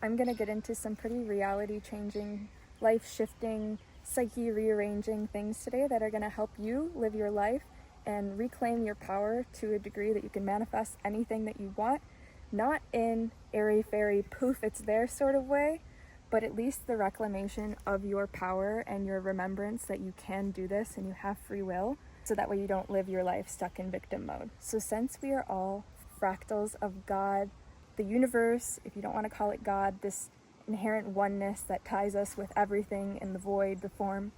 I'm going to get into some pretty reality-changing, life-shifting, psyche-rearranging things today that are going to help you live your life and reclaim your power to a degree that you can manifest anything that you want, not in airy-fairy, poof, it's there sort of way, but at least the reclamation of your power and your remembrance that you can do this and you have free will, so that way you don't live your life stuck in victim mode. So since we are all fractals of God, the universe, if you don't want to call it God, this inherent oneness that ties us with everything in the void, the form,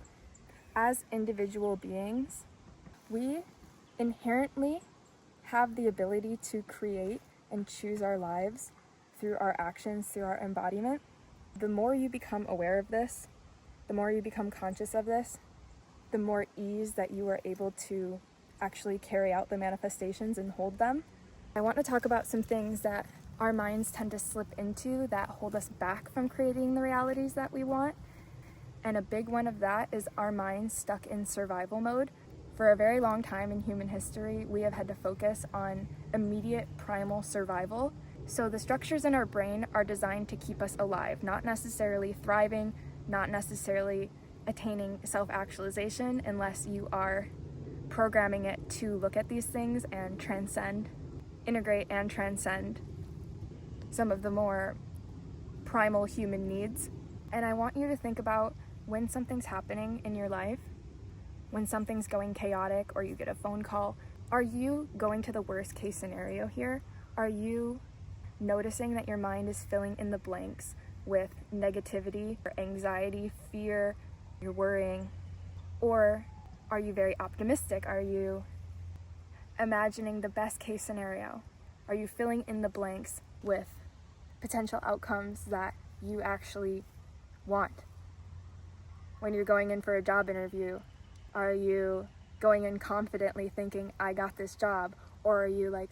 as individual beings, we inherently have the ability to create and choose our lives through our actions, through our embodiment. The more you become aware of this, the more you become conscious of this, the more ease that you are able to actually carry out the manifestations and hold them. I want to talk about some things that our minds tend to slip into that hold us back from creating the realities that we want. And a big one of that is our minds stuck in survival mode. For a very long time in human history, we have had to focus on immediate primal survival. So the structures in our brain are designed to keep us alive, not necessarily thriving, not necessarily attaining self-actualization, unless you are programming it to look at these things and transcend, integrate and transcend some of the more primal human needs. And I want you to think about when something's happening in your life, when something's going chaotic or you get a phone call, are you going to the worst case scenario here? Are you noticing that your mind is filling in the blanks with negativity or anxiety, fear, you're worrying? Or are you very optimistic? Are you imagining the best case scenario? Are you filling in the blanks with potential outcomes that you actually want? When you're going in for a job interview, are you going in confidently thinking, I got this job? Or are you like,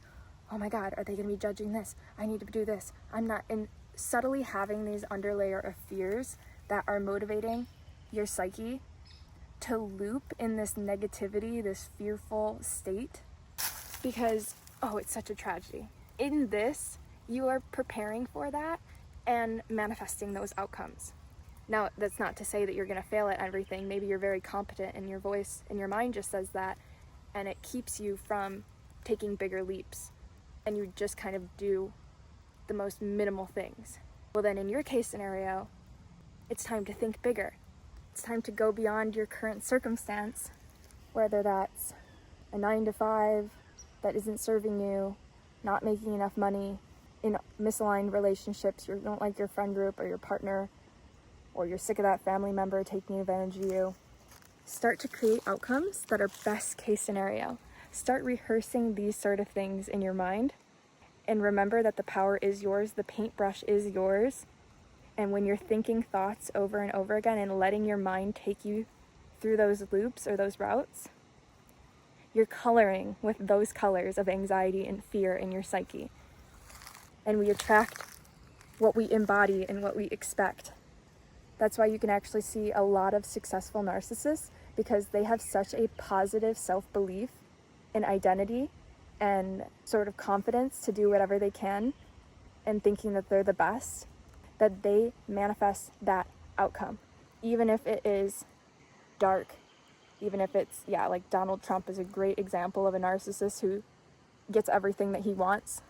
oh my God, are they going to be judging this? I need to do this. I'm not. And subtly having these underlayer of fears that are motivating your psyche to loop in this negativity, this fearful state, because, oh, it's such a tragedy. In this, you are preparing for that and manifesting those outcomes. Now, that's not to say that you're going to fail at everything. Maybe you're very competent and your voice and your mind just says that, and it keeps you from taking bigger leaps, and you just kind of do the most minimal things. Well, then in your case scenario, it's time to think bigger. It's time to go beyond your current circumstance, whether that's a 9-to-5 that isn't serving you, not making enough money, in misaligned relationships, you don't like your friend group or your partner, or you're sick of that family member taking advantage of you. Start to create outcomes that are best case scenario. Start rehearsing these sort of things in your mind, and remember that the power is yours, the paintbrush is yours, and when you're thinking thoughts over and over again and letting your mind take you through those loops or those routes, you're coloring with those colors of anxiety and fear in your psyche. And we attract what we embody and what we expect. That's why you can actually see a lot of successful narcissists, because they have such a positive self-belief and identity and sort of confidence to do whatever they can and thinking that they're the best, that they manifest that outcome. Even if it is dark, even if it's, like Donald Trump is a great example of a narcissist who gets everything that he wants.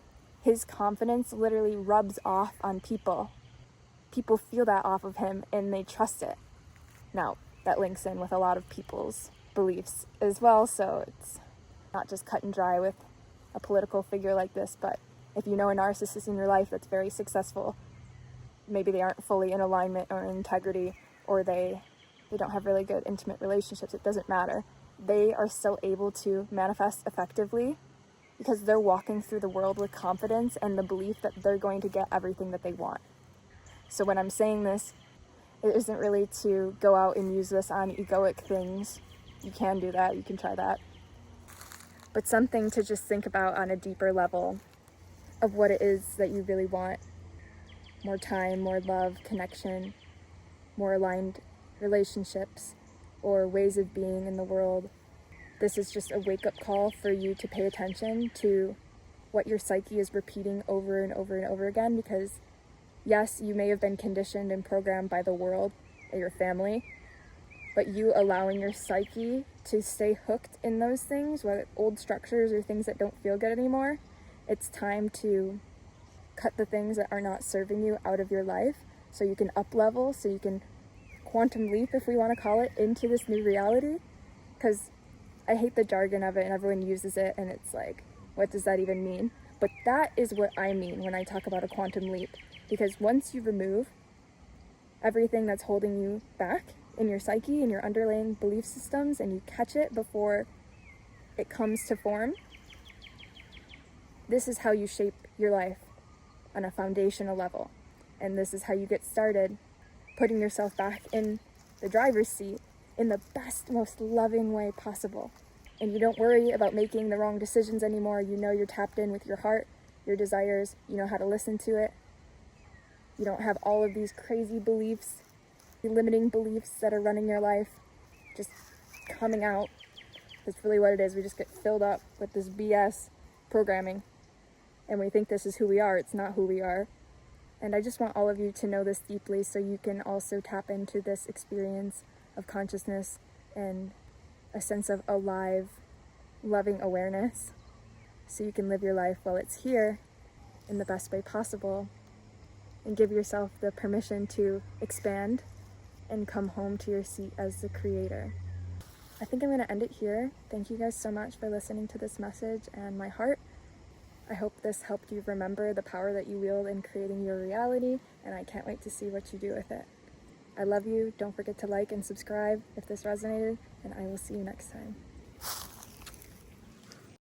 His confidence literally rubs off on people. People feel that off of him and they trust it. Now, that links in with a lot of people's beliefs as well, so it's not just cut and dry with a political figure like this, but if you know a narcissist in your life that's very successful, maybe they aren't fully in alignment or in integrity, or they don't have really good intimate relationships, it doesn't matter. They are still able to manifest effectively because they're walking through the world with confidence and the belief that they're going to get everything that they want. So when I'm saying this, it isn't really to go out and use this on egoic things. You can do that, you can try that. But something to just think about on a deeper level of what it is that you really want. More time, more love, connection, more aligned relationships, or ways of being in the world. This is just a wake-up call for you to pay attention to what your psyche is repeating over and over and over again, because Yes, you may have been conditioned and programmed by the world or your family, but you allowing your psyche to stay hooked in those things, whether old structures or things that don't feel good anymore, it's time to cut the things that are not serving you out of your life so you can up level, so you can quantum leap, if we want to call it, into this new reality. Because I hate the jargon of it and everyone uses it and it's like, what does that even mean? But that is what I mean when I talk about a quantum leap. Because once you remove everything that's holding you back in your psyche and your underlying belief systems and you catch it before it comes to form, this is how you shape your life on a foundational level. And this is how you get started putting yourself back in the driver's seat in the best, most loving way possible. And you don't worry about making the wrong decisions anymore. You know you're tapped in with your heart, your desires, you know how to listen to it. You don't have all of these crazy beliefs, limiting beliefs that are running your life just coming out. That's really what it is. We just get filled up with this BS programming and we think this is who we are. It's not who we are. And I just want all of you to know this deeply so you can also tap into this experience of consciousness and a sense of alive, loving awareness so you can live your life while it's here in the best way possible and give yourself the permission to expand and come home to your seat as the creator. I think I'm going to end it here. Thank you guys so much for listening to this message and my heart. I hope this helped you remember the power that you wield in creating your reality, and I can't wait to see what you do with it. I love you. Don't forget to like and subscribe if this resonated, and I will see you next time.